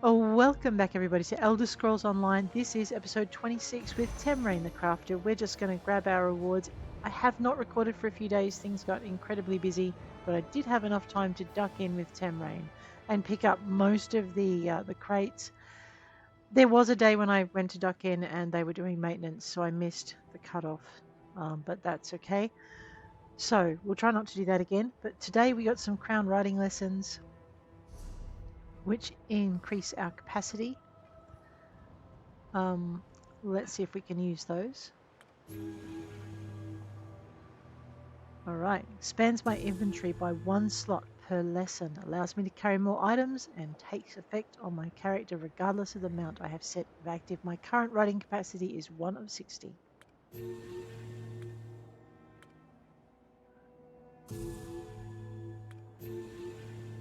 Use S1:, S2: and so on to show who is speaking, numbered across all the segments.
S1: Oh, welcome back everybody to Elder Scrolls Online. This is episode 26 with Tamrain the Crafter. We're just going to grab our rewards. I have not recorded for a few days. Things got incredibly busy, but I did have enough time to duck in with Tamrain and pick up most of the crates. There was a day when I went to duck in and they were doing maintenance, so I missed the cutoff, but that's okay. So we'll try not to do that again. But today we got some crown riding lessons, which increase our capacity. Let's see if we can use those. All right, expands my inventory by 1 slot per lesson, allows me to carry more items and takes effect on my character regardless of the amount I have set of active. My current riding capacity is 1 of 60.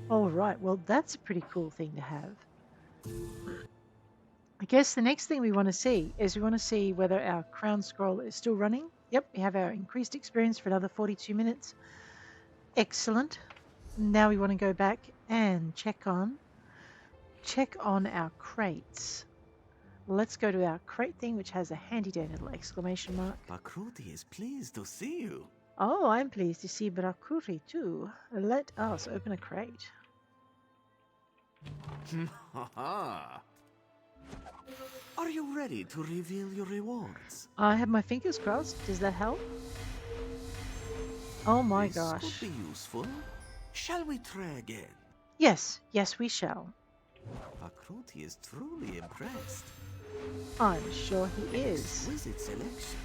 S1: All right, well that's a pretty cool thing to have. I guess the next thing we want to see is whether our crown scroll is still running. Yep, we have our increased experience for another 42 minutes. Excellent. Now we want to go back and check on our crates. Let's go to our crate thing, which has a handy dandy little exclamation mark.
S2: Bakruti is pleased to see you.
S1: Oh, I'm pleased to see Bakruti too. Let us open a crate.
S2: Are you ready to reveal your rewards?
S1: I have my fingers crossed. Does that help? Oh my gosh.
S2: This could be useful. Shall we try again?
S1: Yes, we shall.
S2: Bakruti is truly impressed.
S1: I'm sure he is.
S2: Exquisite selection.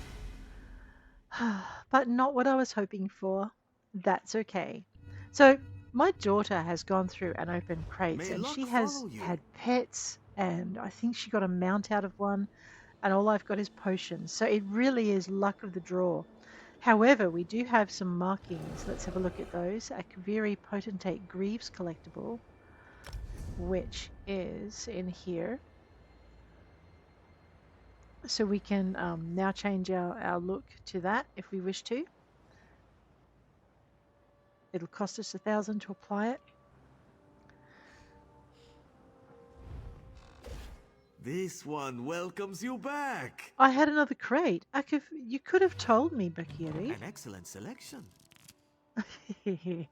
S1: But not what I was hoping for. That's okay. So my daughter has gone through and opened crates, and she has had pets, and I think she got a mount out of one, and all I've got is potions. So it really is luck of the draw. However, we do have some markings. Let's have a look at those. A Kaviri Potentate Greaves collectible, which is in here. So we can now change our look to that if we wish to. It'll cost us 1,000 to apply it.
S2: This one welcomes you back.
S1: I had another crate. You could have told me, Bakiri.
S2: An excellent selection. Sweet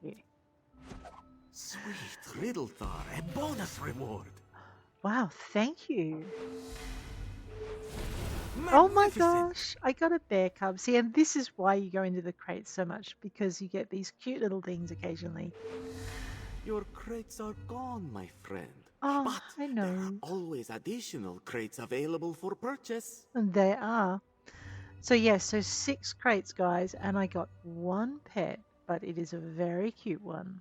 S2: Riddlethar, a bonus reward.
S1: Wow, thank you. Oh my gosh, I got a bear cub. See, and this is why you go into the crates so much, because you get these cute little things occasionally.
S2: Your crates are gone, my friend.
S1: Oh,
S2: but
S1: I know.
S2: There are always additional crates available for purchase.
S1: And they are. So yes, so 6 crates, guys, and I got 1 pet, but it is a very cute one.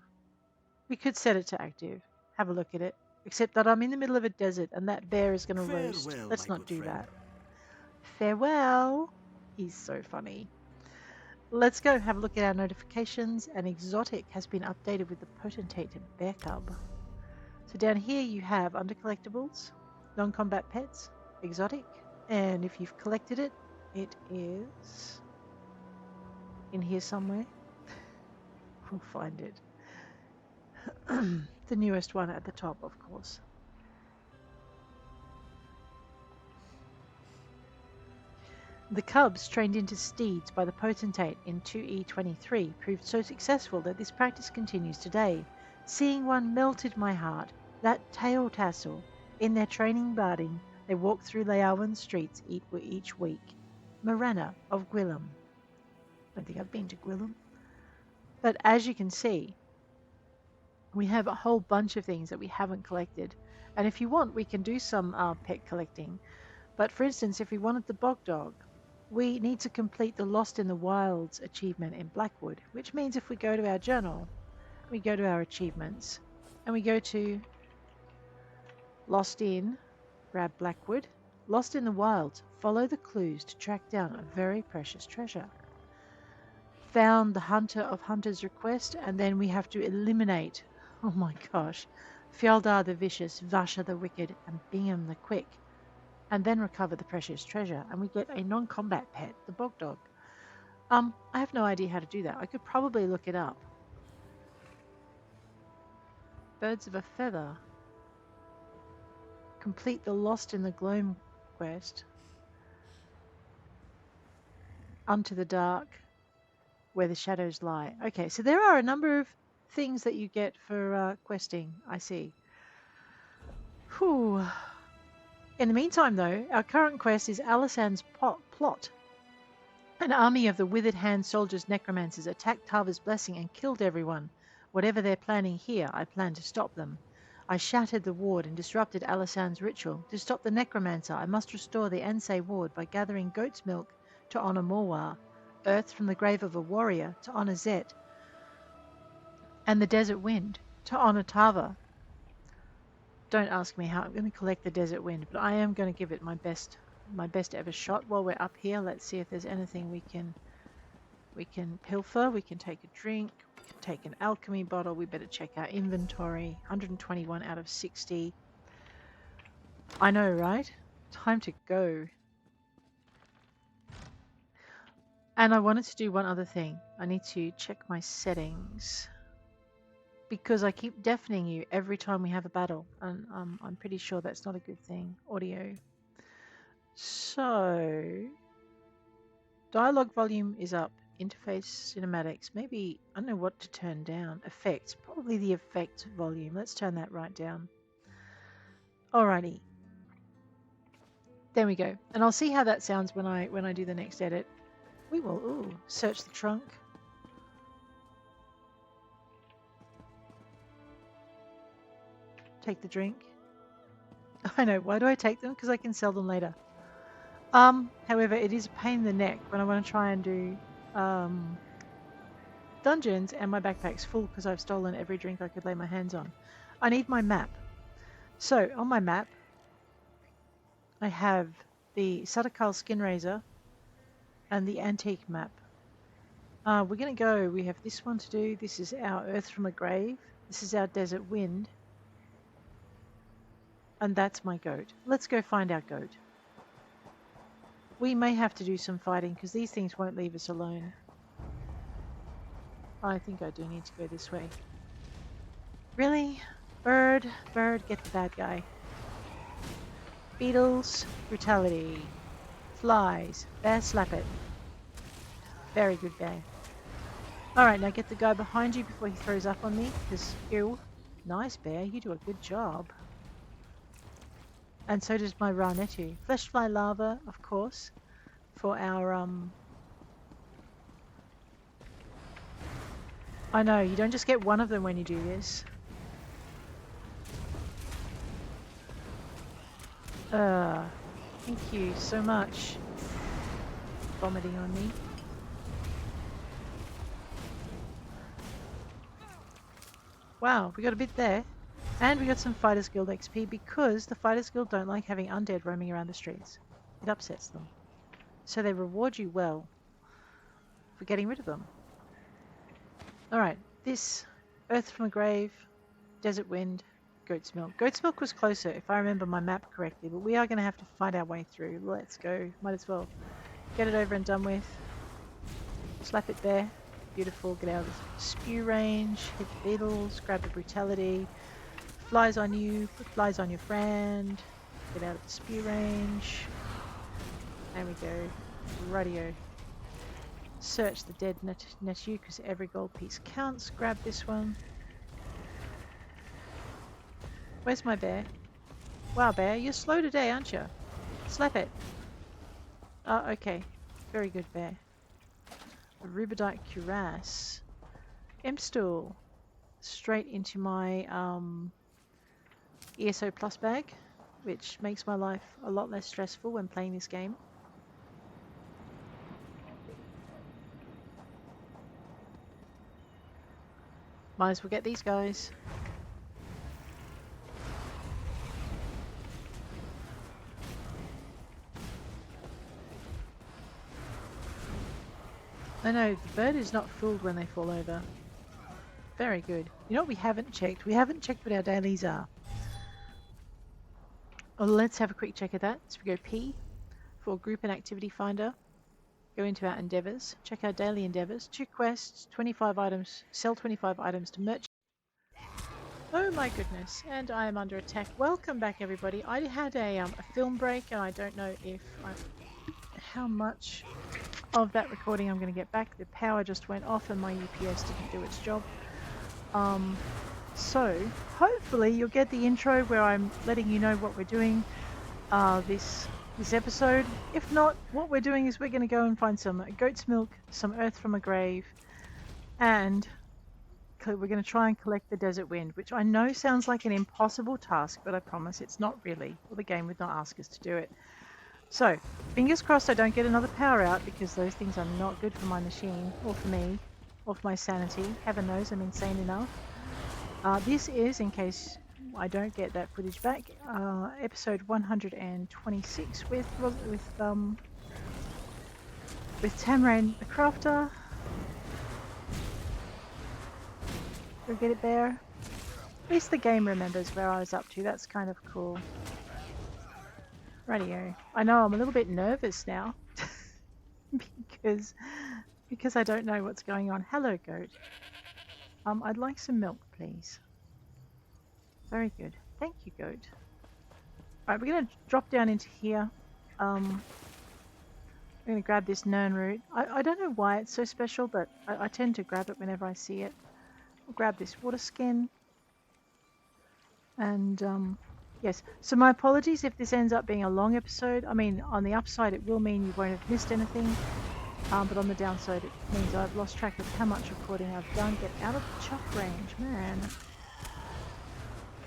S1: We could set it to active. Have a look at it. Except that I'm in the middle of a desert, and that bear is going to roast. Let's not do that. Farewell. He's so funny. Let's go have a look at our notifications. An exotic has been updated with the potentate bear cub. So down here you have under collectibles, non-combat pets, exotic, and if you've collected it, it is in here somewhere. We'll find it. The newest one at the top, of course. The cubs trained into steeds by the potentate in 2E23 proved so successful that this practice continues today. Seeing one melted my heart. That tail tassel. In their training barding, they walk through Laowan streets each week. Morana of Gwillem. I don't think I've been to Gwillem. But as you can see, we have a whole bunch of things that we haven't collected. And if you want, we can do some pet collecting. But for instance, if we wanted the bog dog, we need to complete the Lost in the Wilds achievement in Blackwood, which means if we go to our journal, we go to our achievements, and we go to Lost in, grab Blackwood, Lost in the Wilds, follow the clues to track down a very precious treasure. Found the Hunter of Hunter's request, and then we have to eliminate, oh my gosh, Fjeldar the Vicious, Vasha the Wicked, and Bingham the Quick, and then recover the precious treasure, and we get a non-combat pet, the bog dog. I have no idea how to do that. I could probably look it up. Birds of a feather. Complete the Lost in the Gloam quest. Unto the Dark, where the shadows lie. Okay, so there are a number of things that you get for questing, I see. Whew. In the meantime, though, our current quest is Alasan's plot. An army of the Withered Hand Soldiers necromancers attacked Tava's blessing and killed everyone. Whatever they're planning here, I plan to stop them. I shattered the ward and disrupted Alasan's ritual. To stop the necromancer, I must restore the Ansei ward by gathering goat's milk to honor Morwar, earth from the grave of a warrior to honor Zet, and the desert wind to honor Tava. Don't ask me how I'm going to collect the desert wind, but I am going to give it my best ever shot while we're up here. Let's see if there's anything we can pilfer. We can take a drink. We can take an alchemy bottle. We better check our inventory. 121 out of 60. I know, right? Time to go. And I wanted to do one other thing. I need to check my settings, because I keep deafening you every time we have a battle, and I'm pretty sure that's not a good thing. Audio. So, dialogue volume is up. Interface cinematics. Maybe, I don't know what to turn down. Effects. Probably the effect volume. Let's turn that right down. Alrighty. There we go. And I'll see how that sounds when I do the next edit. We will search the trunk. Take the drink. I know, why do I take them? Because I can sell them later. However, it is a pain in the neck when I want to try and do dungeons and my backpack's full because I've stolen every drink I could lay my hands on. I need my map. So, on my map, I have the Sadakal Skin Razor and the Antique map. We're going to go, we have this one to do. This is our Earth from a Grave. This is our Desert Wind. And that's my goat. Let's go find our goat. We may have to do some fighting because these things won't leave us alone. I think I do need to go this way. Really? Bird, get the bad guy. Beetles, brutality. Flies, bear, slap it. Very good bear. Alright, now get the guy behind you before he throws up on me, because, ew. Nice bear, you do a good job. And so does my Ra Netu. Fleshfly larva, of course, for our, I know, you don't just get one of them when you do this. Thank you so much. Vomiting on me. Wow, we got a bit there. And we got some Fighters Guild XP because the Fighters Guild don't like having undead roaming around the streets. It upsets them. So they reward you well for getting rid of them. Alright, this Earth from a Grave, Desert Wind, Goat's Milk. Goat's Milk was closer if I remember my map correctly, but we are going to have to find our way through. Let's go. Might as well get it over and done with. Slap it there. Beautiful. Get out of the spew range. Hit the beetles. Grab the brutality. Flies on you. Put flies on your friend. Get out of the spew range. There we go. Radio. Search the dead Netu because every gold piece counts. Grab this one. Where's my bear? Wow, bear, you're slow today, aren't you? Slap it. Oh, okay. Very good, bear. A Rubidite cuirass. Imstool. Straight into my ESO Plus bag, which makes my life a lot less stressful when playing this game. Might as well get these guys. I know, the bird is not fooled when they fall over. Very good. You know what we haven't checked? We haven't checked what our dailies are. Well, let's have a quick check of that. So we go P for Group and Activity Finder. Go into our endeavors. Check our daily endeavors. 2 quests, 25 items. Sell 25 items to merchant. Oh my goodness, and I am under attack. Welcome back, everybody. I had a film break, and I don't know if how much of that recording I'm going to get back. The power just went off, and my UPS didn't do its job. So hopefully you'll get the intro where I'm letting you know what we're doing this episode. If not, what we're doing is we're going to go and find some goat's milk, some earth from a grave, and we're going to try and collect the desert wind, which I know sounds like an impossible task, but I promise it's not really, or the game would not ask us to do it. So, fingers crossed I don't get another power out, because those things are not good for my machine, or for me, or for my sanity. Heaven knows I'm insane enough. This is, in case I don't get that footage back, episode 126 with Tamrain the Crafter. Go get it there. At least the game remembers where I was up to. That's kind of cool. Rightio. I know I'm a little bit nervous now because I don't know what's going on. Hello, goat. I'd like some milk, please. Very good. Thank you, goat. Alright, we're going to drop down into here. I'm going to grab this Nern root. I don't know why it's so special, but I tend to grab it whenever I see it. I'll grab this water skin. And, yes. So my apologies if this ends up being a long episode. I mean, on the upside, it will mean you won't have missed anything. But on the downside, it means I've lost track of how much recording I've done. Get out of the chuck range, man.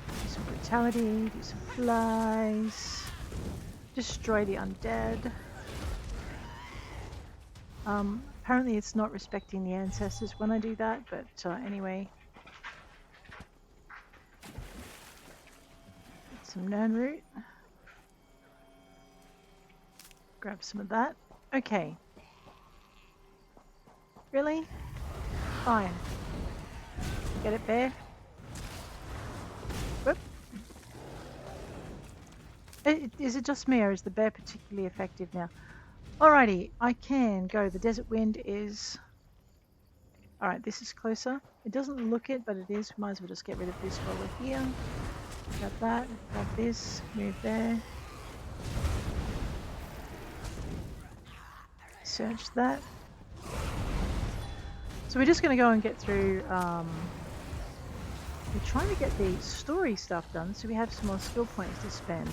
S1: Do some brutality, do some flies. Destroy the undead. Apparently it's not respecting the ancestors when I do that, but anyway. Get some Nern root. Grab some of that. Okay. Really? Fine. Get it, bear? Whoop. Is it just me, or is the bear particularly effective now? Alrighty, I can go. The desert wind is... Alright, this is closer. It doesn't look it, but it is. Might as well just get rid of this while we're here. Grab that, grab this, move there. Search that. So we're just going to go and get through... we're trying to get the story stuff done, so we have some more skill points to spend.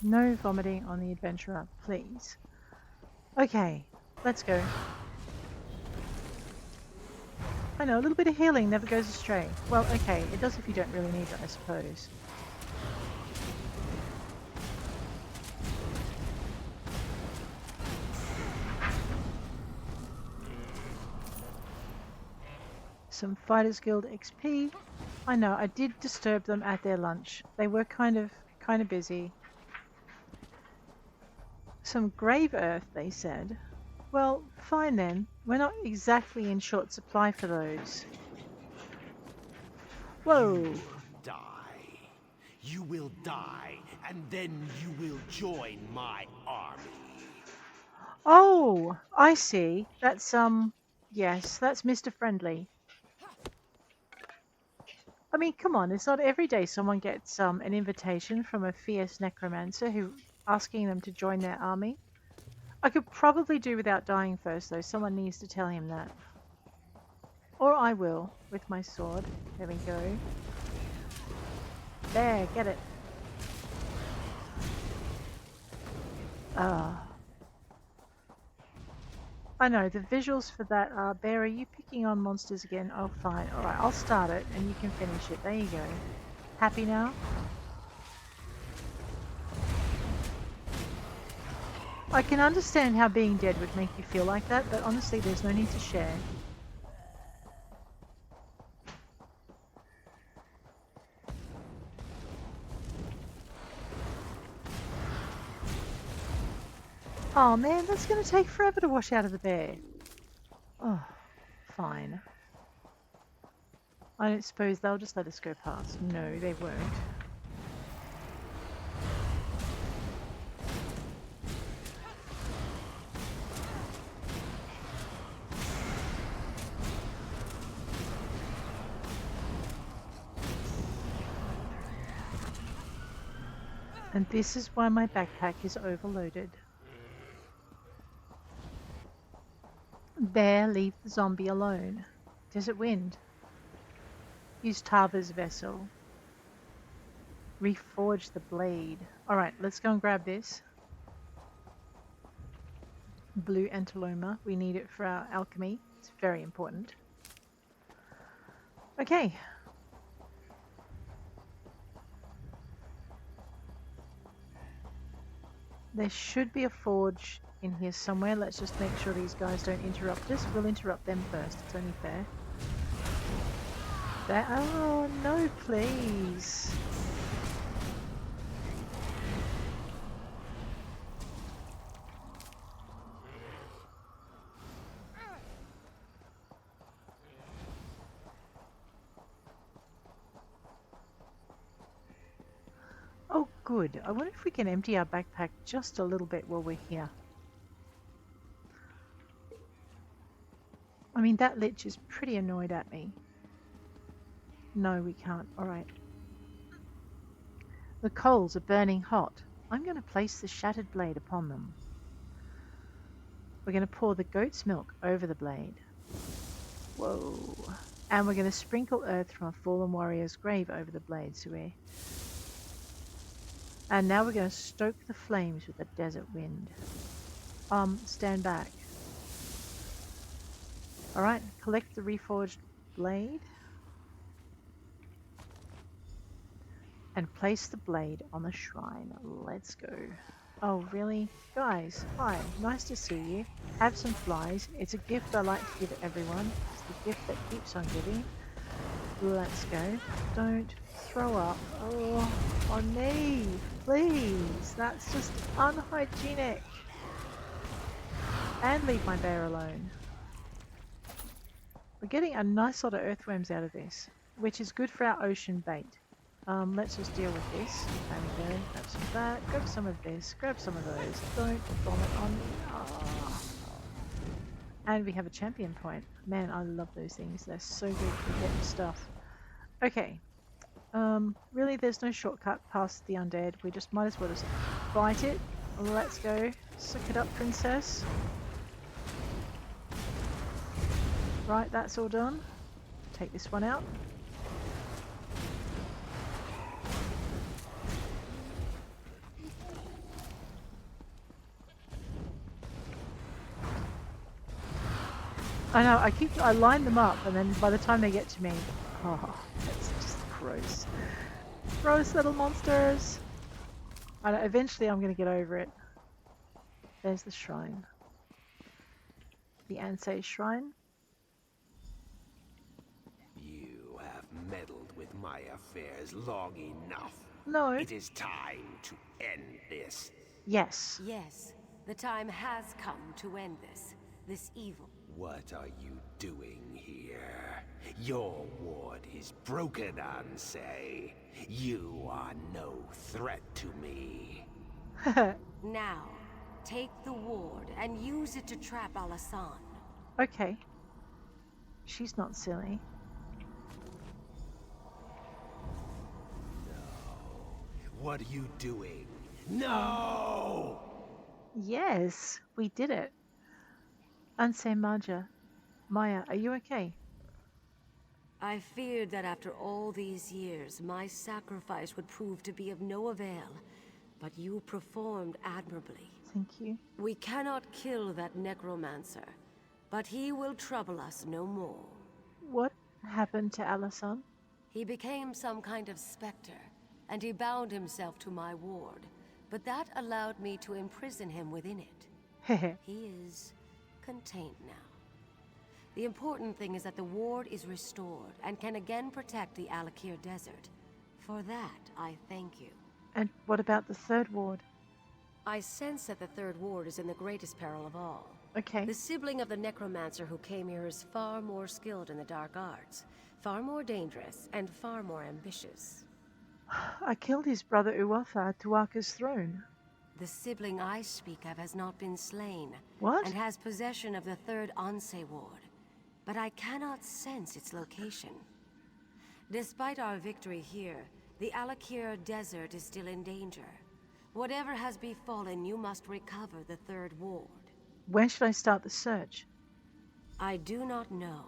S1: No vomiting on the adventurer, please. Okay, let's go. I know, a little bit of healing never goes astray. Well, okay, it does if you don't really need it, I suppose. Some Fighters Guild XP. I know, I did disturb them at their lunch. They were kind of busy. Some grave earth, they said. Well, fine then. We're not exactly in short supply for those. Whoa.
S2: Die. You will die, and then you will join my army.
S1: Oh, I see. That's, yes, that's Mr. Friendly. I mean, come on, it's not every day someone gets, an invitation from a fierce necromancer who... asking them to join their army. I could probably do without dying first, though. Someone needs to tell him that. Or I will, with my sword. There we go. There, get it. I know, the visuals for that are... Bear, are you picking on monsters again? Oh, fine. Alright, I'll start it, and you can finish it. There you go. Happy now? I can understand how being dead would make you feel like that, but honestly, there's no need to share. Oh man, that's going to take forever to wash out of the bear. Oh, fine. I don't suppose they'll just let us go past. No, they won't. And this is why my backpack is overloaded. Bear, leave the zombie alone. Desert Wind. Use Tava's vessel. Reforge the blade. Alright, let's go and grab this. Blue Antiloma. We need it for our alchemy. It's very important. Okay. There should be a forge in here somewhere. Let's just make sure these guys don't interrupt us. We'll interrupt them first. It's only fair. Oh, no, please. Oh, good. I wonder if we can empty our backpack just a little bit while we're here. I mean, that lich is pretty annoyed at me. No, we can't. Alright. The coals are burning hot. I'm going to place the shattered blade upon them. We're going to pour the goat's milk over the blade. Whoa. And we're going to sprinkle earth from a fallen warrior's grave over the blade. So we're... And now we're going to stoke the flames with the desert wind. Stand back. Alright, collect the reforged blade. And place the blade on the shrine. Let's go. Oh, really? Guys, hi. Nice to see you. Have some flies. It's a gift I like to give everyone. It's the gift that keeps on giving. Let's go. Don't throw up. Oh, on me. Please. That's just unhygienic. And leave my bear alone. We're getting a nice lot of earthworms out of this, which is good for our ocean bait. Let's just deal with this. There we go. Grab some of that. Grab some of this. Grab some of those. Don't vomit on me. Oh. And we have a champion point. Man, I love those things. They're so good for getting stuff. Okay. Really, there's no shortcut past the undead. We just might as well just fight it. Let's go. Suck it up, princess. Right, that's all done. Take this one out. I know, I line them up, and then by the time they get to me, oh, that's just gross. Gross little monsters! I know, eventually I'm going to get over it. There's the shrine. The Ansei shrine.
S2: You have meddled with my affairs long enough.
S1: No.
S2: It is time to end this.
S1: Yes.
S3: Yes, the time has come to end this evil.
S2: What are you doing here? Your ward is broken, Ansei. You are no threat to me.
S3: Now, take the ward and use it to trap Alasan.
S1: Okay. She's not silly.
S2: What are you doing? No!
S1: Yes, we did it. Ansei Maya, are you okay?
S3: I feared that after all these years, my sacrifice would prove to be of no avail, but you performed admirably.
S1: Thank you.
S3: We cannot kill that necromancer, but he will trouble us no more.
S1: What happened to Alasan?
S3: He became some kind of specter, and he bound himself to my ward, but that allowed me to imprison him within it. He is contained now. The important thing is that the ward is restored and can again protect the Alakir Desert. For that, I thank you.
S1: And what about the third ward?
S3: I sense that the third ward is in the greatest peril of all.
S1: Okay.
S3: The sibling of the necromancer who came here is far more skilled in the dark arts, far more dangerous, and far more ambitious.
S1: I killed his brother Uwafa at Tuaka's throne.
S3: The sibling I speak of has not been slain.
S1: What?
S3: And has possession of the third Ansei ward. But I cannot sense its location. Despite our victory here, the Alakir Desert is still in danger. Whatever has befallen, you must recover the third ward.
S1: When should I start the search?
S3: I do not know,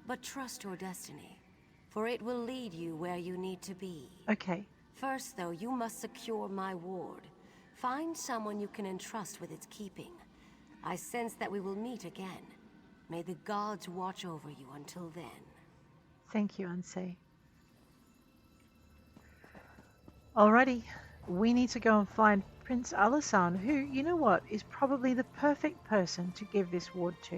S3: but trust your destiny, for it will lead you where you need to be.
S1: Okay.
S3: First, though, you must secure my ward. Find someone you can entrust with its keeping. I sense that we will meet again. May the gods watch over you until then.
S1: Thank you, Ansei. Alrighty, we need to go and find Prince Alasan, who, you know what, is probably the perfect person to give this ward to.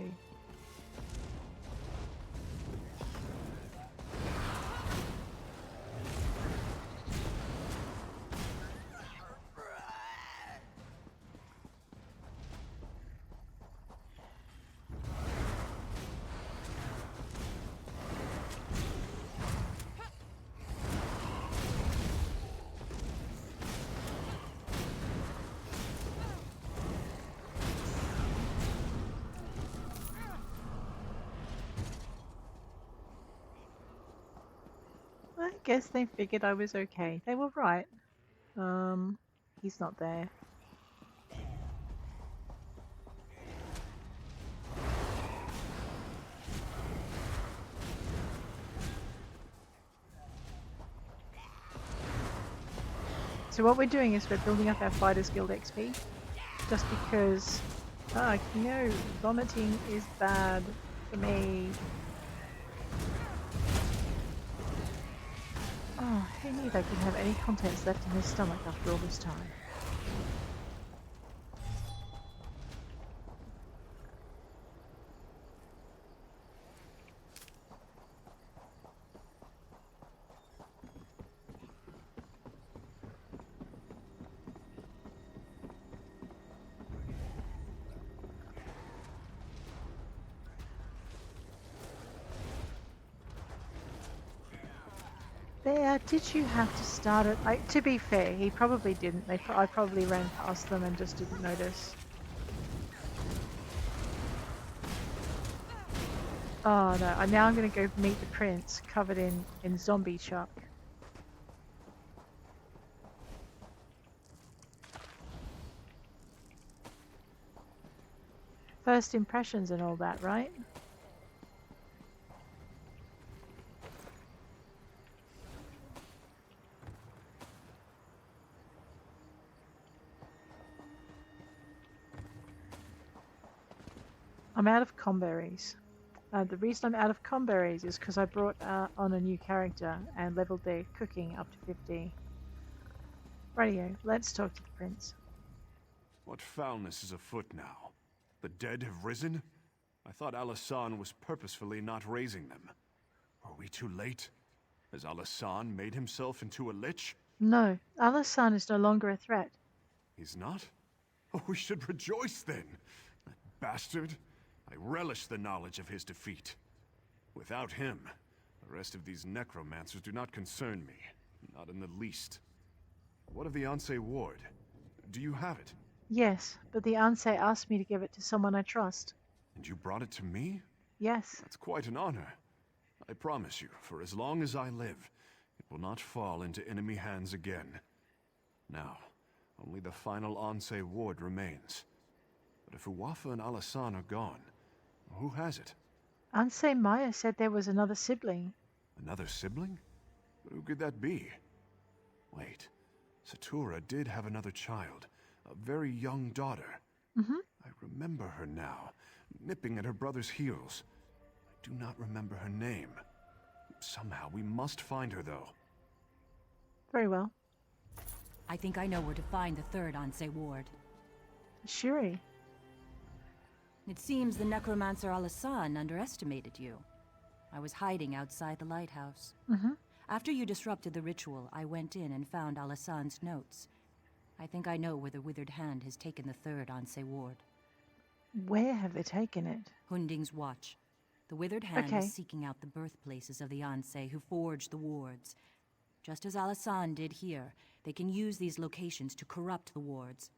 S1: I guess they figured I was okay. They were right. He's not there. So what we're doing is we're building up our Fighters Guild XP. Just because, vomiting is bad for me. Oh, who knew they couldn't have any contents left in his stomach after all this time? There, did you have to start it? To be fair, he probably didn't. I probably ran past them and just didn't notice. Oh no, now I'm going to go meet the prince covered in zombie chuck. First impressions and all that, right? I'm out of comberries. The reason I'm out of comberries is because I brought on a new character and leveled their cooking up to 50. Rightio, let's talk to the prince.
S4: What foulness is afoot now? The dead have risen? I thought Alasan was purposefully not raising them. Are we too late? Has Alasan made himself into a lich?
S1: No, Alasan is no longer a threat.
S4: He's not? Oh, we should rejoice then! That bastard! I relish the knowledge of his defeat. Without him, the rest of these necromancers do not concern me. Not in the least. What of the Ansei ward? Do you have it?
S1: Yes, but the Ansei asked me to give it to someone I trust.
S4: And you brought it to me?
S1: Yes.
S4: That's quite an honor. I promise you, for as long as I live, it will not fall into enemy hands again. Now, only the final Ansei ward remains. But if Uwafa and Alasan are gone, who has it?
S1: Ansei Maya said there was another sibling.
S4: Another sibling? Who could that be? Wait, Satura did have another child, a very young daughter. I remember her now, nipping at her brother's heels. I do not remember her name. Somehow we must find her, though.
S1: Very well.
S5: I think I know where to find the third Ansei ward.
S1: Shiri.
S5: It seems the necromancer Alasan underestimated you. I was hiding outside the lighthouse. After you disrupted the ritual, I went in and found Alasan's notes. I think I know where the Withered Hand has taken the third Ansei ward.
S1: Where have they taken it?
S5: Hoonding's Watch. The Withered Hand is seeking out the birthplaces of the Ansei who forged the wards. Just as Alasan did here, they can use these locations to corrupt the wards.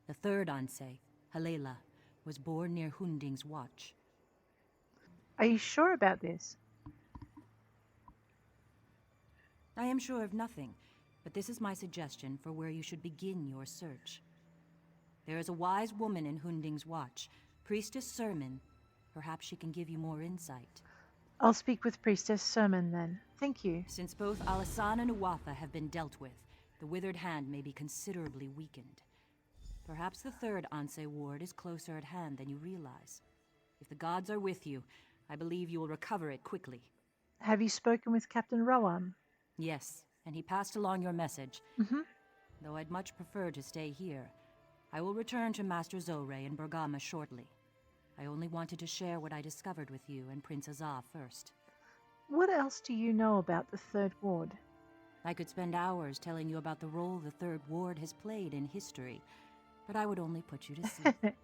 S5: The third Ansei, Halela, was born near Hoonding's Watch.
S1: Are you sure about this?
S5: I am sure of nothing, but this is my suggestion for where you should begin your search. There is a wise woman in Hoonding's watch, Priestess Sermon. Perhaps she can give you more insight.
S1: I'll speak with Priestess Sermon then. Thank you.
S5: Since both Alasan and Uwafa have been dealt with, the withered hand may be considerably weakened. Perhaps the third Ansei ward is closer at hand than you realize. If the gods are with you, I believe you will recover it quickly.
S1: Have you spoken with Captain Rowan?
S5: Yes, and he passed along your message. Though I'd much prefer to stay here. I will return to Master Zore in Bergama shortly. I only wanted to share what I discovered with you and Prince Azah first.
S1: What else do you know about the Third Ward?
S5: I could spend hours telling you about the role the Third Ward has played in history, but I would only put you to sleep.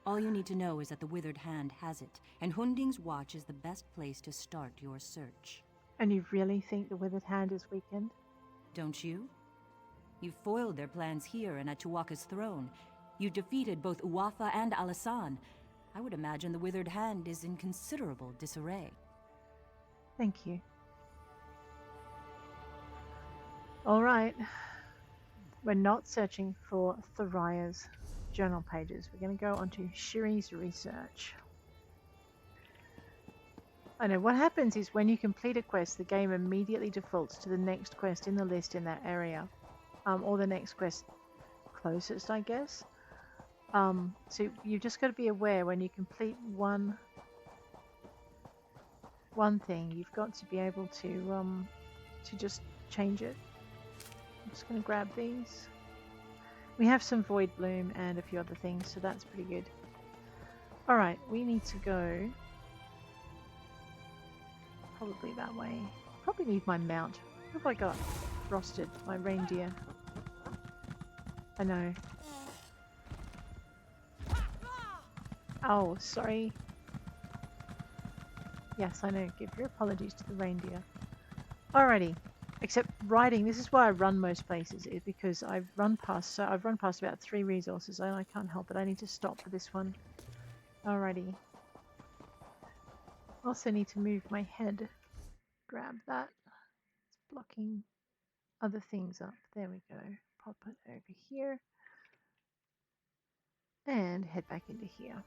S5: All you need to know is that the Withered Hand has it, and Hoonding's Watch is the best place to start your search.
S1: And you really think the Withered Hand is weakened?
S5: Don't you? You've foiled their plans here and at Tuwaka's throne. You've defeated both Uwafa and Alasan. I would imagine the Withered Hand is in considerable disarray.
S1: Thank you. All right. We're not searching for Thoria's journal pages. We're going to go onto Shiri's research. I know what happens is when you complete a quest, the game immediately defaults to the next quest in the list in that area, or the next quest closest, I guess. So you've just got to be aware when you complete one thing, you've got to be able to just change it. I'm just going to grab these. We have some Void Bloom and a few other things, so that's pretty good. Alright, we need to go probably that way. Probably need my mount. What have I got? Frosted, my reindeer. I know. Oh, sorry. Yes, I know. Give your apologies to the reindeer. Alrighty. Except riding, this is why I run most places, is because I've run past about 3 resources and I can't help it. I need to stop for this one. Alrighty. Also need to move my head. Grab that. It's blocking other things up. There we go. Pop it over here. And head back into here.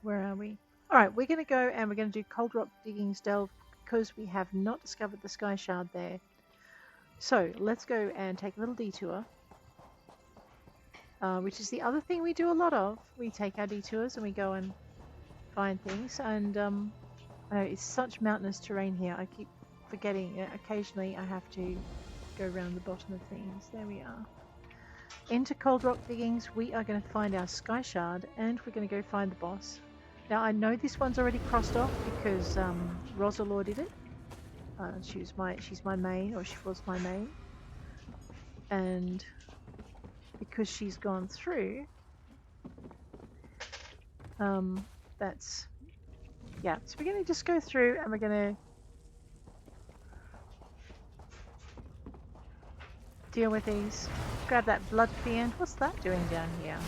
S1: Where are we? Alright, we're going to go and we're going to do Coldrock Diggings Delve because we have not discovered the Skyshard there. So, let's go and take a little detour. Which is the other thing we do a lot of. We take our detours and we go and find things. And I know it's such mountainous terrain here. I keep forgetting. Occasionally I have to go around the bottom of things. There we are. Into Coldrock Diggings, we are going to find our Skyshard and we're going to go find the boss. Now I know this one's already crossed off because Rosalor did it. She's my main, or she was my main. And because she's gone through, that's, yeah. So we're going to just go through and we're going to deal with these. Grab that blood fiend. What's that doing down here?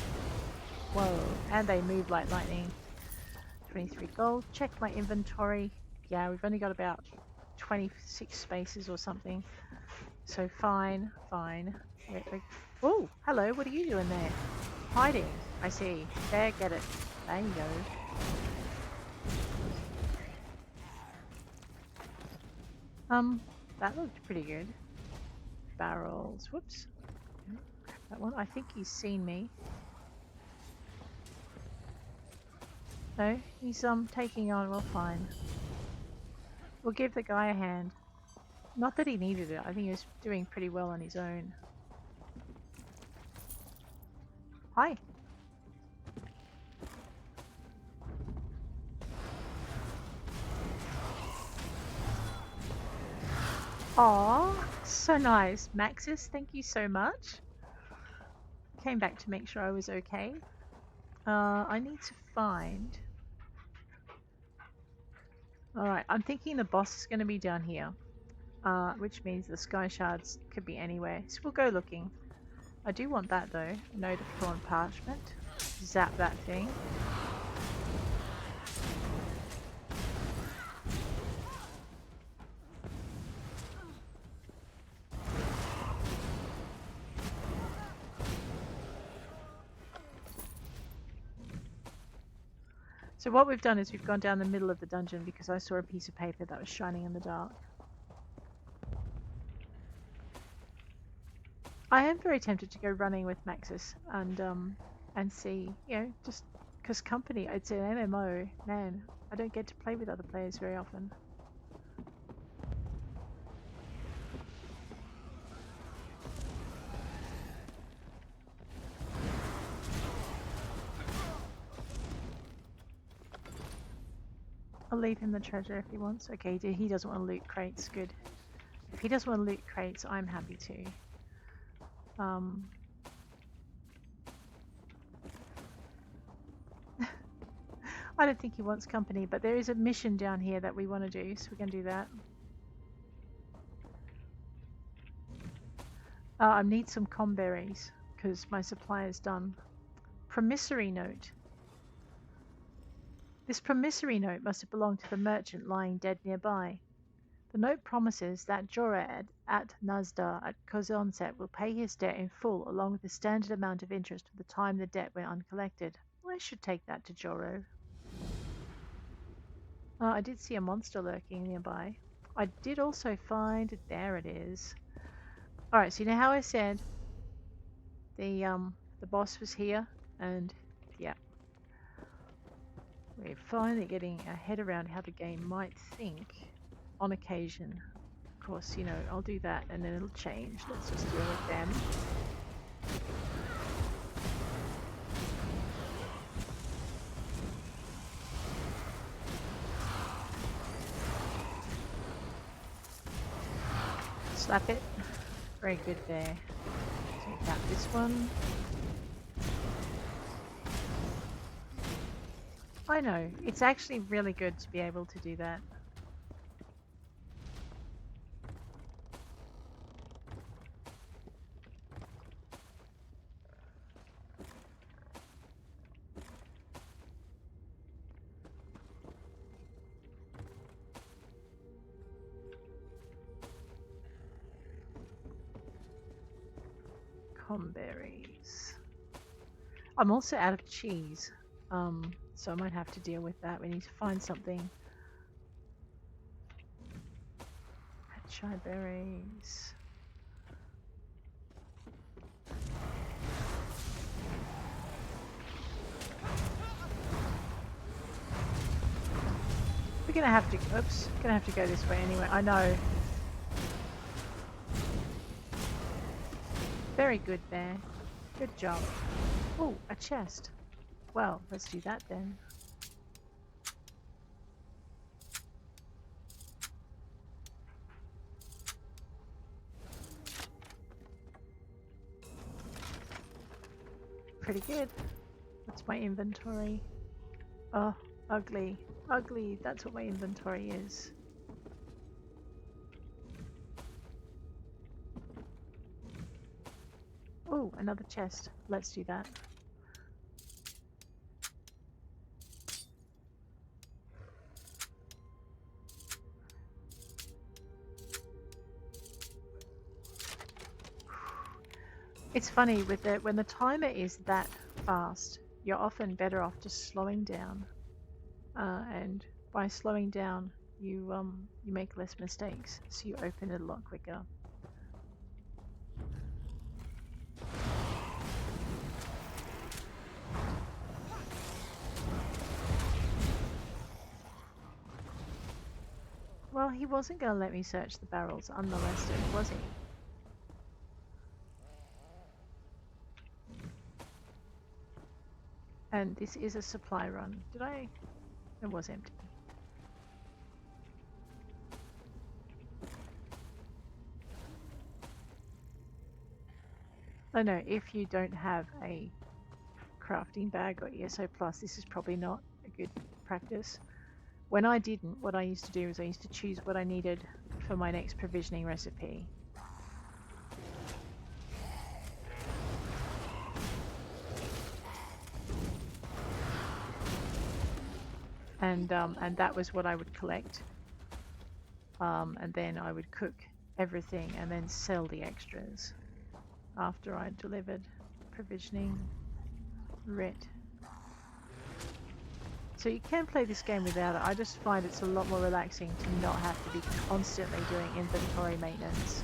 S1: Whoa, and they move like lightning. 23 gold. Check my inventory. Yeah, we've only got about 26 spaces or something. So fine. Oh, hello. What are you doing there? Hiding. I see. There, get it. There you go. That looked pretty good. Barrels. Whoops. That one. I think he's seen me. No, he's taking on. Well, fine. We'll give the guy a hand. Not that he needed it. I think he was doing pretty well on his own. Hi. Aw, so nice. Maxis, thank you so much. Came back to make sure I was okay. I need to find... Alright, I'm thinking the boss is going to be down here. Which means the Skyshards could be anywhere. So we'll go looking. I do want that though. Note of Torn Parchment. Zap that thing. So what we've done is we've gone down the middle of the dungeon because I saw a piece of paper that was shining in the dark. I am very tempted to go running with Maxis and see, you know, just because company, it's an MMO, man, I don't get to play with other players very often. I'll leave him the treasure if he wants. Okay, he doesn't want to loot crates, good. If he doesn't want to loot crates, I'm happy to. I don't think he wants company, but there is a mission down here that we want to do, so we're going to do that. I need some comberries, because my supply is done. Promissory note. This promissory note must have belonged to the merchant lying dead nearby. The note promises that Jorah at Nazdar at Kozanset will pay his debt in full along with the standard amount of interest for the time the debt went uncollected. I should take that to Jorah. I did see a monster lurking nearby. I did also find... There it is. Alright, so you know how I said the boss was here? And, yeah. We're finally getting our head around how the game might think on occasion. Of course, you know, I'll do that and then it'll change. Let's just deal with them. Slap it. Very good there. Take out this one. I know, it's actually really good to be able to do that. Comberries. I'm also out of cheese, so I might have to deal with that. We need to find something. Chai berries. We're gonna have to. Oops, gonna have to go this way anyway. I know. Very good there. Good job. Oh, a chest. Well, let's do that then. Pretty good. What's my inventory? Oh, ugly. Ugly. That's what my inventory is. Oh, another chest. Let's do that. It's funny with when the timer is that fast, you're often better off just slowing down, and by slowing down, you make less mistakes, so you open it a lot quicker. Well, he wasn't going to let me search the barrels unmolested, was he? And this is a supply run. Did I? It was empty. I know, if you don't have a crafting bag or ESO Plus, this is probably not a good practice. When I didn't, what I used to do is I used to choose what I needed for my next provisioning recipe. And that was what I would collect. And then I would cook everything and then sell the extras after I'd delivered provisioning. Ret. So you can play this game without it. I just find it's a lot more relaxing to not have to be constantly doing inventory maintenance.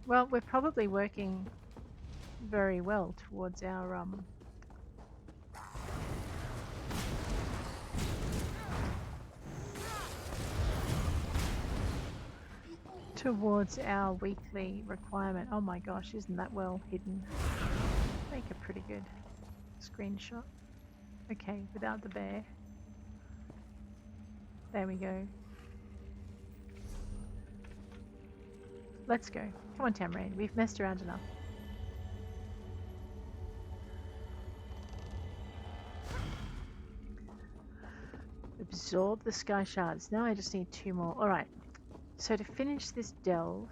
S1: Well, we're probably working very well towards our weekly requirement. Oh my gosh, isn't that well hidden? Make a pretty good screenshot. Okay, without the bear. There we go. Let's go. Come on, Tamrain. We've messed around enough. Absorb the Skyshards. Now I just need 2 more. Alright. So to finish this delve,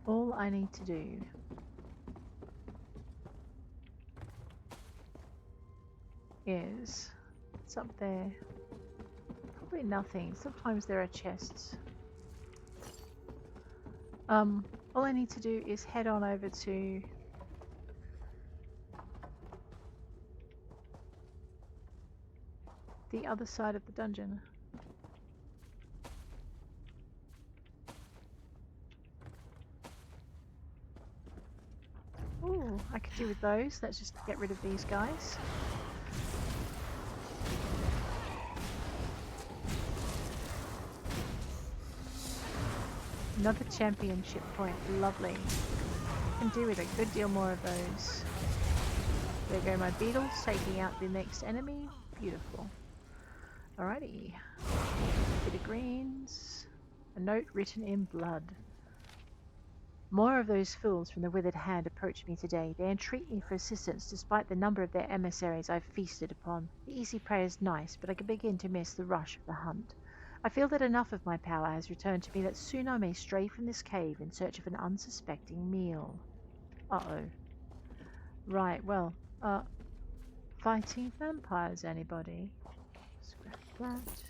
S1: all I need to do is... It's up there. Probably nothing. Sometimes there are chests. All I need to do is head on over to the other side of the dungeon. Ooh, I could do with those. Let's just get rid of these guys. Another championship point. Lovely. Can do with a good deal more of those. There go my beetles, taking out the next enemy. Beautiful. Alrighty. Bit of greens. A note written in blood. More of those fools from the Withered Hand approach me today. They entreat me for assistance despite the number of their emissaries I've feasted upon. The easy prey is nice, but I can begin to miss the rush of the hunt. I feel that enough of my power has returned to me that soon I may stray from this cave in search of an unsuspecting meal. Uh-oh. Right, well, fighting vampires, anybody? Scrap that.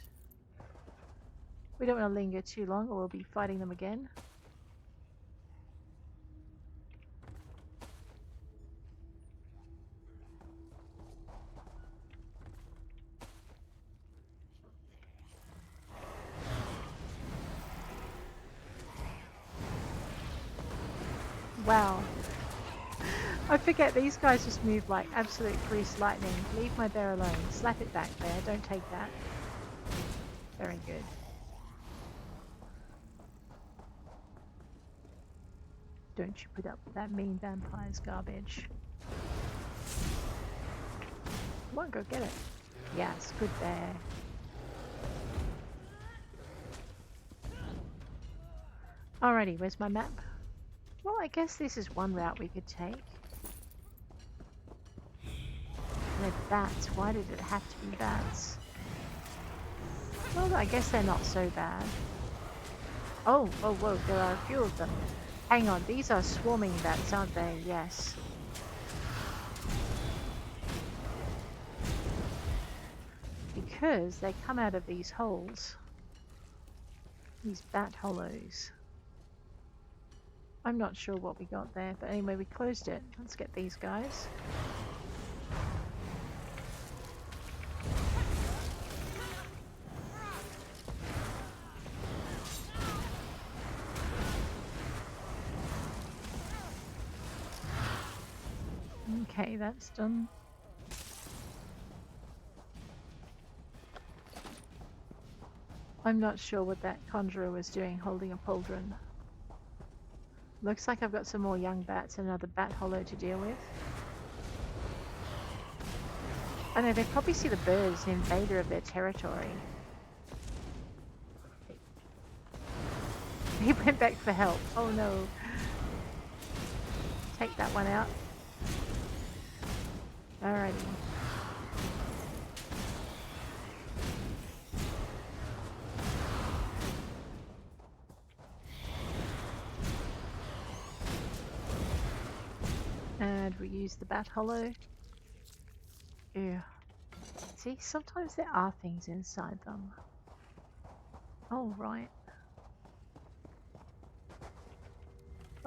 S1: We don't want to linger too long or we'll be fighting them again. Wow. I forget these guys just move like absolute greased lightning. Leave my bear alone. Slap it back there. Don't take that. Very good. Don't you put up with that mean vampire's garbage. Come on, go get it. Yes, good bear. Alrighty, where's my map? Well, I guess this is one route we could take. They're bats. Why did it have to be bats? Well, I guess they're not so bad. Oh, whoa, there are a few of them. Hang on, these are swarming bats, aren't they? Yes. Because they come out of these holes. These bat hollows. I'm not sure what we got there, but anyway, we closed it. Let's get these guys. Okay, that's done. I'm not sure what that conjurer was doing holding a pauldron. Looks like I've got some more young bats and another bat hollow to deal with. I know, they probably see the bird as an invader of their territory. He went back for help. Oh no. Take that one out. Alrighty. And we use the bat hollow. Ew. See, sometimes there are things inside them. Oh, right.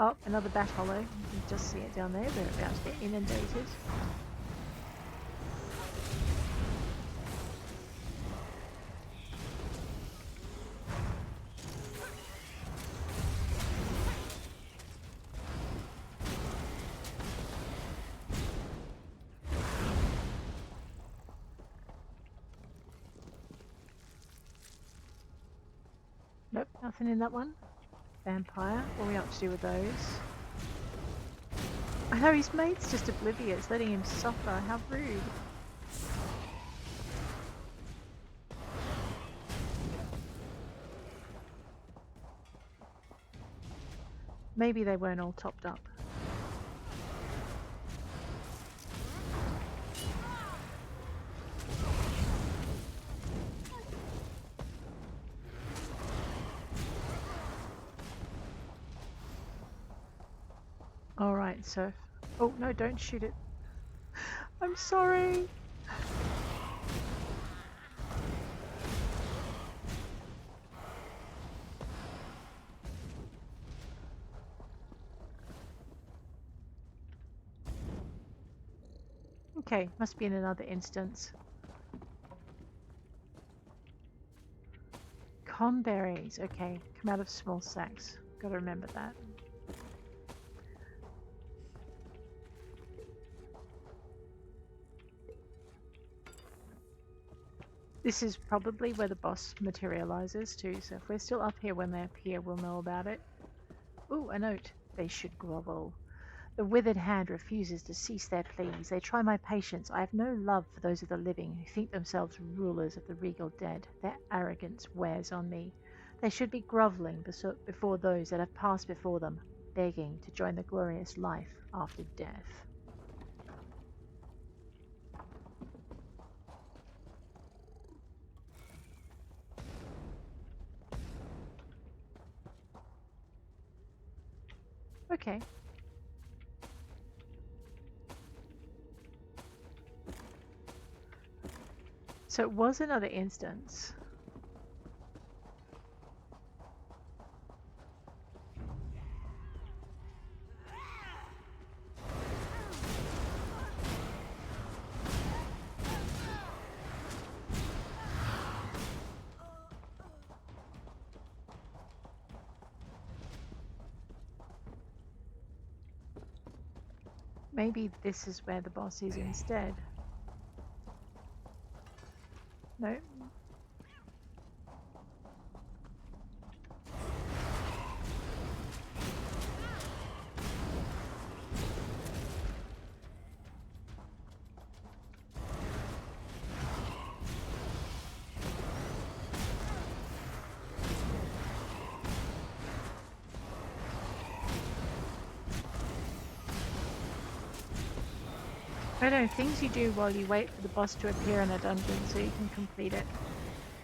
S1: Oh, another bat hollow. You can just see it down there. They're about to get inundated. Nope, nothing in that one. Vampire, what are we up to do with those? I know his mate's just oblivious, letting him suffer. How rude. Maybe they weren't all topped up. Alright, so... Oh, no, don't shoot it. I'm sorry. Okay, must be in another instance. Conberries, okay. Come out of small sacks. Gotta remember that. This is probably where the boss materializes too, so if we're still up here when they appear, we'll know about it. Ooh, a note. They should grovel. The withered hand refuses to cease their pleas. They try my patience. I have no love for those of the living who think themselves rulers of the regal dead. Their arrogance wears on me. They should be groveling before those that have passed before them, begging to join the glorious life after death. Okay. So it was another instance. Maybe this is where the boss is instead. No. I know, things you do while you wait for the boss to appear in a dungeon so you can complete it.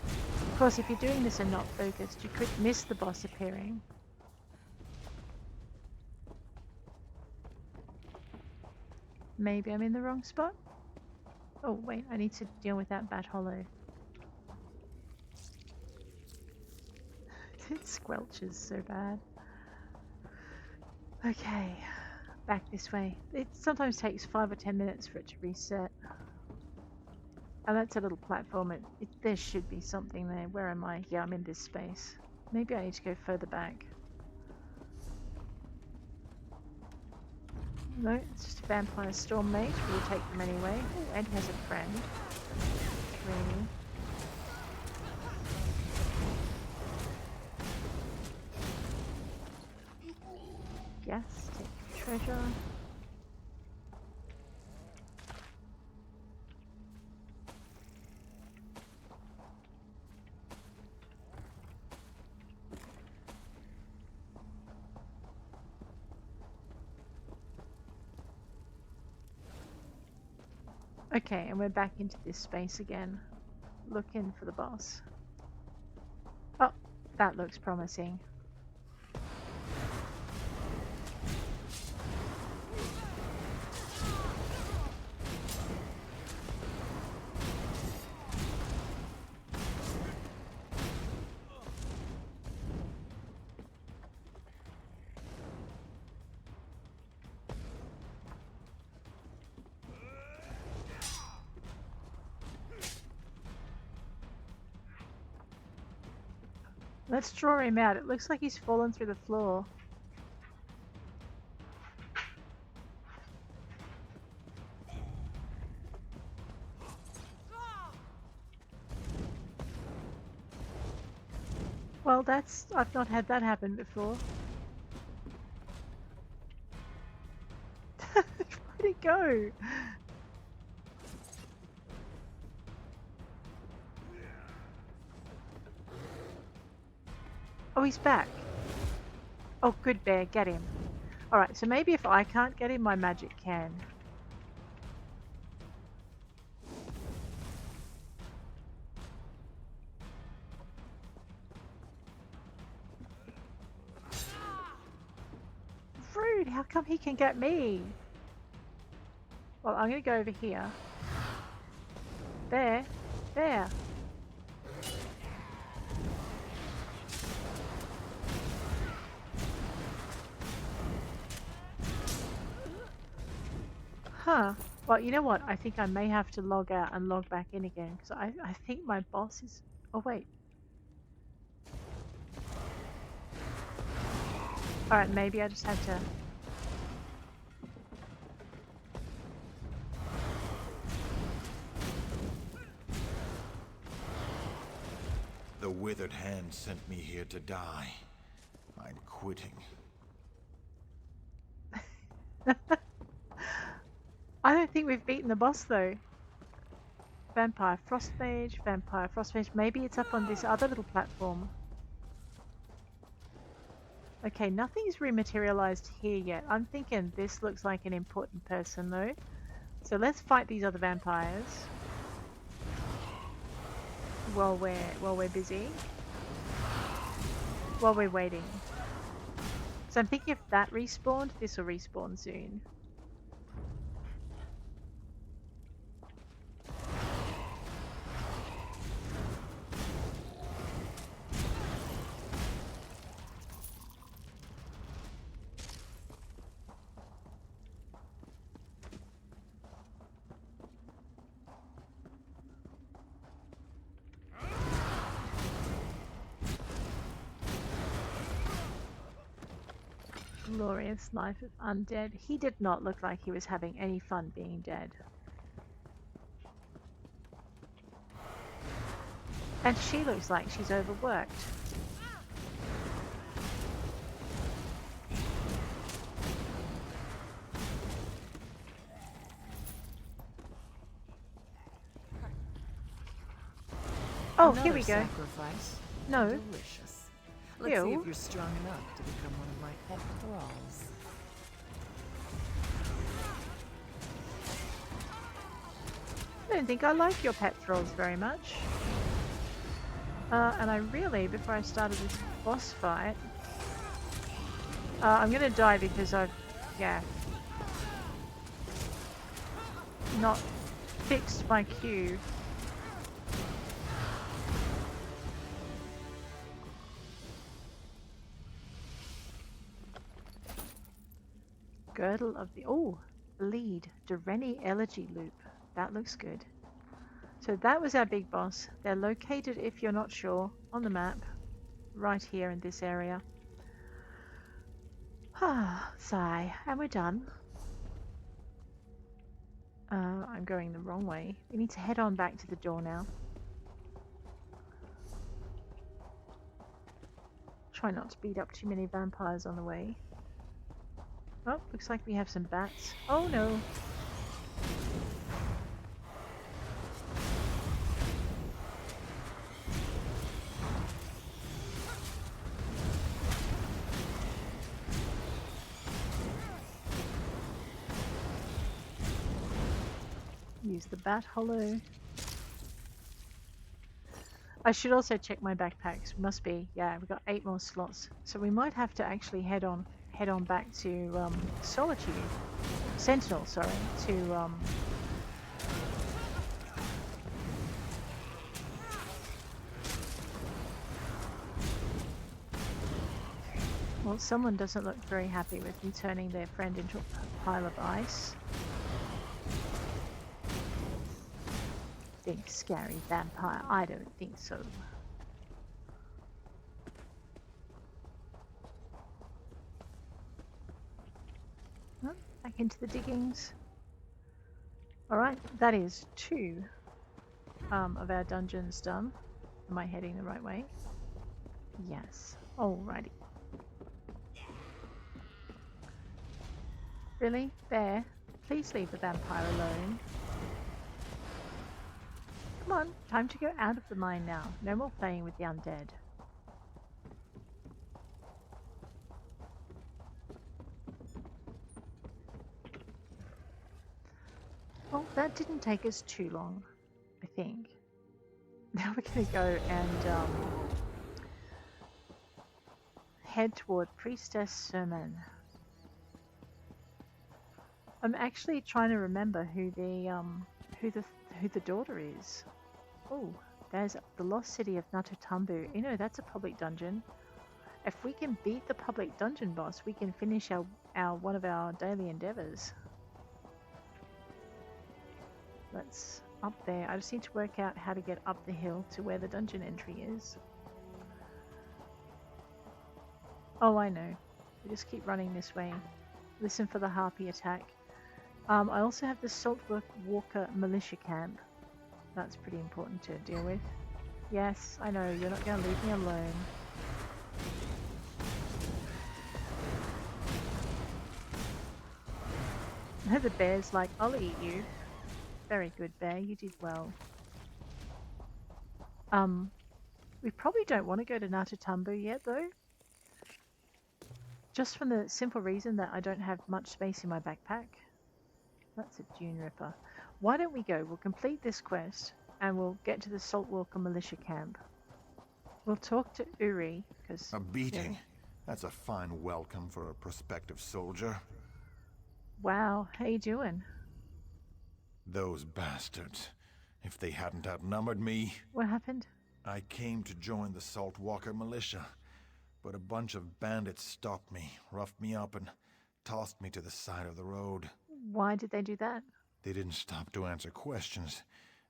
S1: Of course, if you're doing this and not focused, you could miss the boss appearing. Maybe I'm in the wrong spot? Oh wait, I need to deal with that bat hollow. It squelches so bad. Okay. Back this way. It sometimes takes 5 or 10 minutes for it to reset. And that's a little platform. There should be something there. Where am I? Yeah, I'm in this space. Maybe I need to go further back. No, it's just a vampire storm mage. We'll take them anyway. Oh, Ed has a friend. Really. Yes, take treasure. Okay, and we're back into this space again. Looking for the boss. Oh, that looks promising. Let's draw him out. It looks like he's fallen through the floor. Well, I've not had that happen before. Where'd it go? Oh, he's back. Oh, good bear, get him. Alright, so maybe if I can't get him, my magic can. Rude, how come he can get me? Well, I'm going to go over here. There. There. Huh. Well, you know what? I think I may have to log out and log back in again. Because I think my boss is... Oh, wait. Alright, maybe I just had to...
S6: The withered hand sent me here to die. I'm quitting.
S1: I don't think we've beaten the boss though. Vampire Frost Mage, maybe it's up on this other little platform. Okay, nothing's rematerialized here yet. I'm thinking this looks like an important person though. So let's fight these other vampires while we're busy. While we're waiting. So I'm thinking if that respawned, this will respawn soon. Glorious life of undead. He did not look like he was having any fun being dead. And she looks like she's overworked. Oh, here we go.
S7: Sacrifice.
S1: No.
S7: Delicious. Let's see
S1: Ew.
S7: if you're strong enough to become one of my pet thralls.
S1: I don't think I like your pet thralls very much. And I really, before I started this boss fight, I'm gonna die because I've, not fixed my Q. Girdle of the... Oh! Bleed. Dureni Elegy Loop. That looks good. So that was our big boss. They're located, if you're not sure, on the map. Right here in this area. Ah, sigh. And we're done. I'm going the wrong way. We need to head on back to the door now. Try not to beat up too many vampires on the way. Oh, looks like we have some bats. Oh no! Use the bat hollow. I should also check my backpacks. Must be, yeah, we've got 8 more slots. So we might have to actually head on back to Solitude. Sentinel, sorry, to well, someone doesn't look very happy with me turning their friend into a pile of ice. Big scary vampire, I don't think so. into the diggings. Alright, that is 2 of our dungeons done. Am I heading the right way? Yes. Alrighty. Really? Bear? Please leave the vampire alone. Come on, time to go out of the mine now. No more playing with the undead. Well, that didn't take us too long, I think. Now we're going to go and head toward Priestess Sermon. I'm actually trying to remember who the daughter is. Oh, there's the lost city of Natutambu. You know, that's a public dungeon. If we can beat the public dungeon boss, we can finish our one of our daily endeavors. Let's up there. I just need to work out how to get up the hill to where the dungeon entry is. Oh, I know. We just keep running this way. Listen for the harpy attack. I also have the Saltwalker Militia camp. That's pretty important to deal with. Yes, I know, you're not going to leave me alone. The bear's like, I'll eat you. Very good, bear, you did well. We probably don't want to go to Natutambu yet, though. Just from the simple reason that I don't have much space in my backpack. That's a Dune Ripper. Why don't we go? We'll complete this quest and we'll get to the Saltwalker Militia camp. We'll talk to Uri, because...
S6: A beating? Yeah. That's a fine welcome for a prospective soldier.
S1: Wow, how you doing?
S6: Those bastards. If they hadn't outnumbered me...
S1: What happened?
S6: I came to join the Saltwalker Militia, but a bunch of bandits stopped me, roughed me up, and tossed me to the side of the road.
S1: Why did they do that?
S6: They didn't stop to answer questions,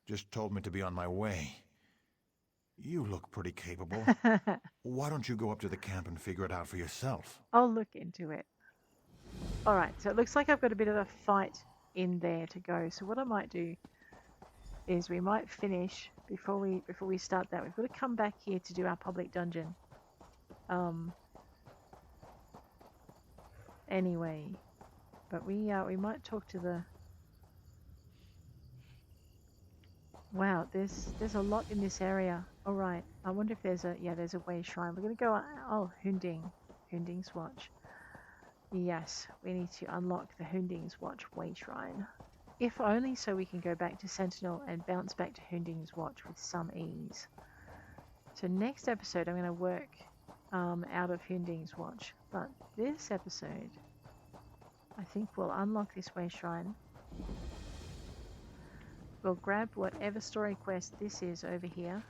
S6: just told me to be on my way. You look pretty capable. Why don't you go up to the camp and figure it out for yourself?
S1: I'll look into it. Alright, so it looks like I've got a bit of a fight in there to go. So what I might do is we might finish before we start that. We've got to come back here to do our public dungeon. Anyway, but we might talk to the... Wow, there's a lot in this area. All right, I wonder if there's a Wayshrine. We're gonna go. Oh, Hoonding's Watch. Yes, we need to unlock the Hoonding's Watch Wayshrine. If only so we can go back to Sentinel and bounce back to Hoonding's Watch with some ease. So next episode, I'm going to work out of Hoonding's Watch. But this episode, I think we'll unlock this Wayshrine. We'll grab whatever story quest this is over here.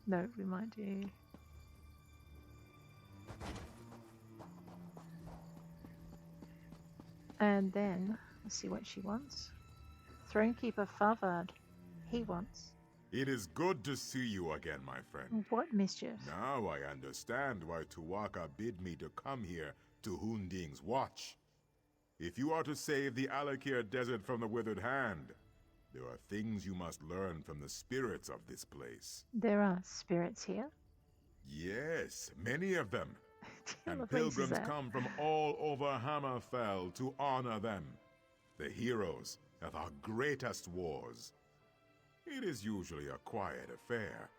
S1: No, we might do... And then, let's see what she wants. Thronekeeper Favard, he wants.
S8: It is good to see you again, my friend.
S1: What mischief?
S8: Now I understand why Tuwaka bid me to come here to Hoonding's Watch. If you are to save the Alakir Desert from the Withered Hand, there are things you must learn from the spirits of this place.
S1: There are spirits here?
S8: Yes, many of them. And pilgrims come from all over Hammerfell to honor them, the heroes of our greatest wars. It is usually a quiet affair,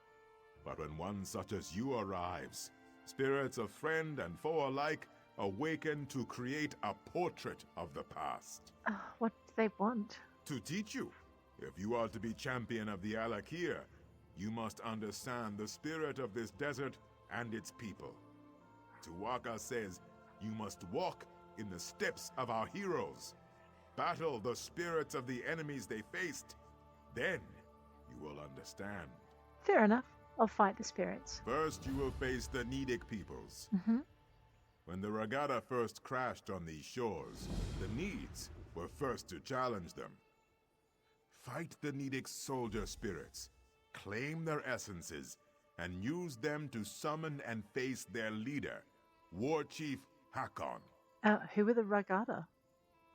S8: but when one such as you arrives, spirits of friend and foe alike awaken to create a portrait of the past.
S1: What do they want?
S8: To teach you. If you are to be champion of the Alakir, you must understand the spirit of this desert and its people. Tuwaka says you must walk in the steps of our heroes. Battle the spirits of the enemies they faced. Then you will understand.
S1: Fair enough. I'll fight the spirits.
S8: First you will face the Nidic peoples. When the Ra Gada first crashed on these shores, the Needs were first to challenge them. Fight the Nidic soldier spirits, claim their essences, and used them to summon and face their leader, War Chief Hakon.
S1: Who were the Ra Gada?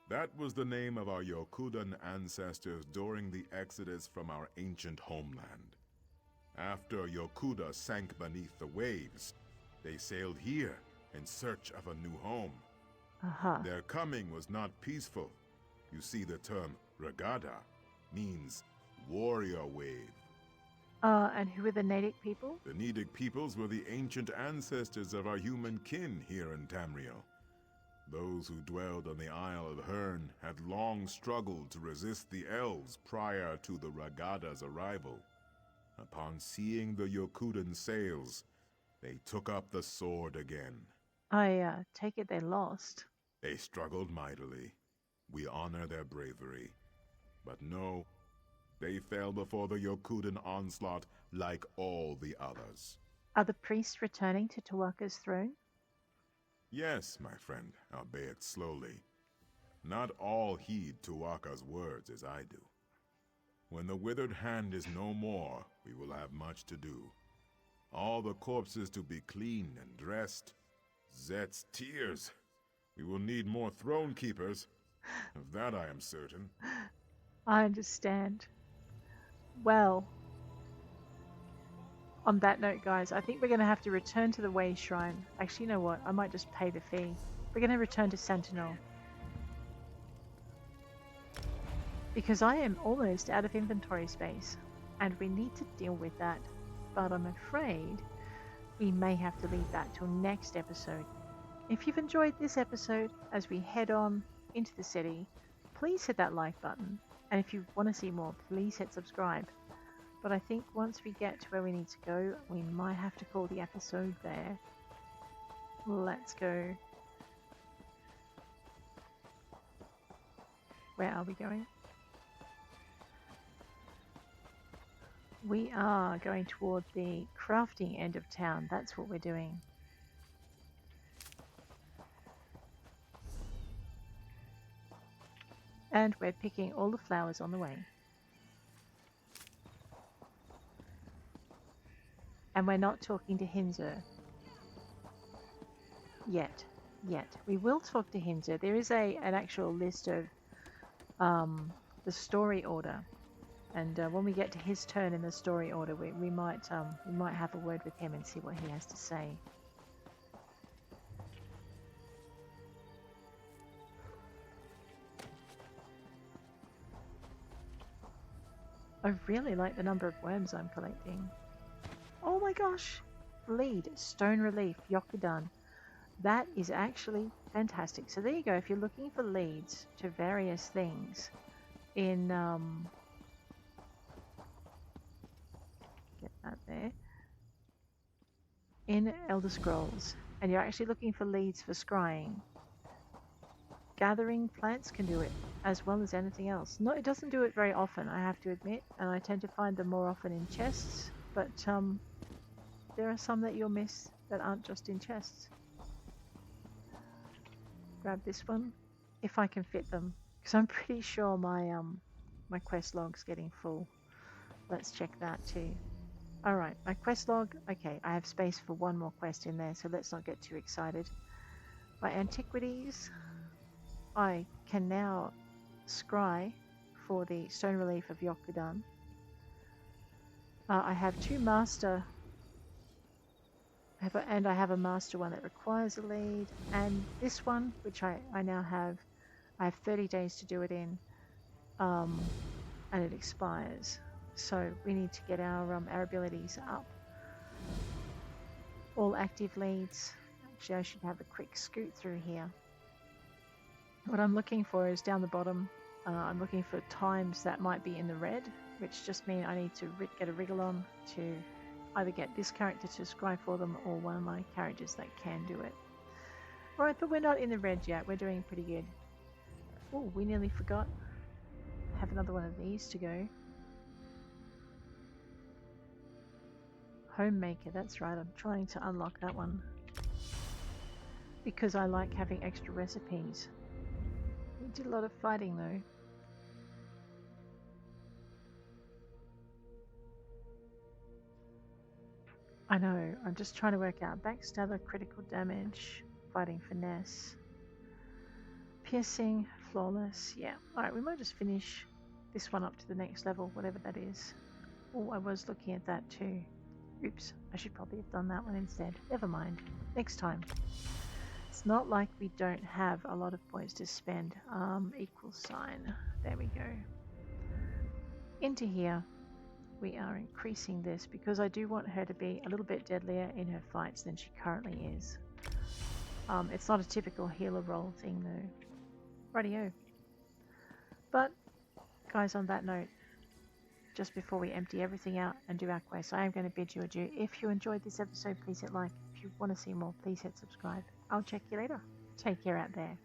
S8: That was the name of our Yokudan ancestors during the exodus from our ancient homeland. After Yokuda sank beneath the waves, they sailed here in search of a new home. Their coming was not peaceful. You see, the term Ra Gada means warrior wave.
S1: And who were the Nedic people?
S8: The Nedic peoples were the ancient ancestors of our human kin here in Tamriel. Those who dwelled on the Isle of Hern had long struggled to resist the elves prior to the Ra Gada's arrival. Upon seeing the Yokudan sails, they took up the sword again.
S1: I take it they lost.
S8: They struggled mightily. We honor their bravery. But no, they fell before the Yokudan onslaught like all the others.
S1: Are the priests returning to Tawaka's throne?
S8: Yes, my friend, albeit slowly. Not all heed Tuwaka's words as I do. When the withered hand is no more, we will have much to do. All the corpses to be cleaned and dressed. Zet's tears. We will need more throne keepers. Of that I am certain.
S1: I understand. Well, on that note, guys, I think we're going to have to return to the Wayshrine. Actually, you know what? I might just pay the fee. We're going to return to Sentinel. Because I am almost out of inventory space. And we need to deal with that. But I'm afraid we may have to leave that till next episode. If you've enjoyed this episode as we head on into the city, please hit that like button. And if you want to see more, please hit subscribe. But I think once we get to where we need to go, we might have to call the episode there. Let's go. Where are we going? We are going toward the crafting end of town. That's what we're doing. And we're picking all the flowers on the way. And we're not talking to Hinzer. Yet. We will talk to Hinzer. There is an actual list of the story order. And when we get to his turn in the story order, we might have a word with him and see what he has to say. I really like the number of worms I'm collecting. Oh my gosh! Bleed, stone relief, Yokudan. That is actually fantastic. So there you go. If you're looking for leads to various things in get that there. In Elder Scrolls, and you're actually looking for leads for scrying, gathering plants can do it as well as anything else. No, it doesn't do it very often, I have to admit, and I tend to find them more often in chests, but there are some that you'll miss that aren't just in chests. Grab this one, if I can fit them, because I'm pretty sure my my quest log's getting full. Let's check that too. Alright, my quest log, okay, I have space for one more quest in there, so let's not get too excited. My antiquities, I can now scry for the stone relief of Yokudan. I have two master, and I have a master one that requires a lead, and this one, which I now have, I have 30 days to do it in, and it expires. So we need to get our abilities up. All active leads. Actually, I should have a quick scoot through here. What I'm looking for is down the bottom. I'm looking for times that might be in the red, which just mean I need to get a wriggle on to either get this character to scry for them or one of my characters that can do it. Alright, but we're not in the red yet. We're doing pretty good. Oh, we nearly forgot. Have another one of these to go. Homemaker, that's right, I'm trying to unlock that one because I like having extra recipes. We did a lot of fighting though. I know, I'm just trying to work out backstabber, critical damage, fighting finesse, piercing, flawless. Yeah, alright, we might just finish this one up to the next level, whatever that is. Oh, I was looking at that too. Oops, I should probably have done that one instead. Never mind, next time. It's not like we don't have a lot of points to spend. Equal sign, there we go. Into here. We are increasing this because I do want her to be a little bit deadlier in her fights than she currently is. It's not a typical healer role thing though. Rightio. But, guys, on that note, just before we empty everything out and do our quest, I am going to bid you adieu. If you enjoyed this episode, please hit like. If you want to see more, please hit subscribe. I'll check you later. Take care out there.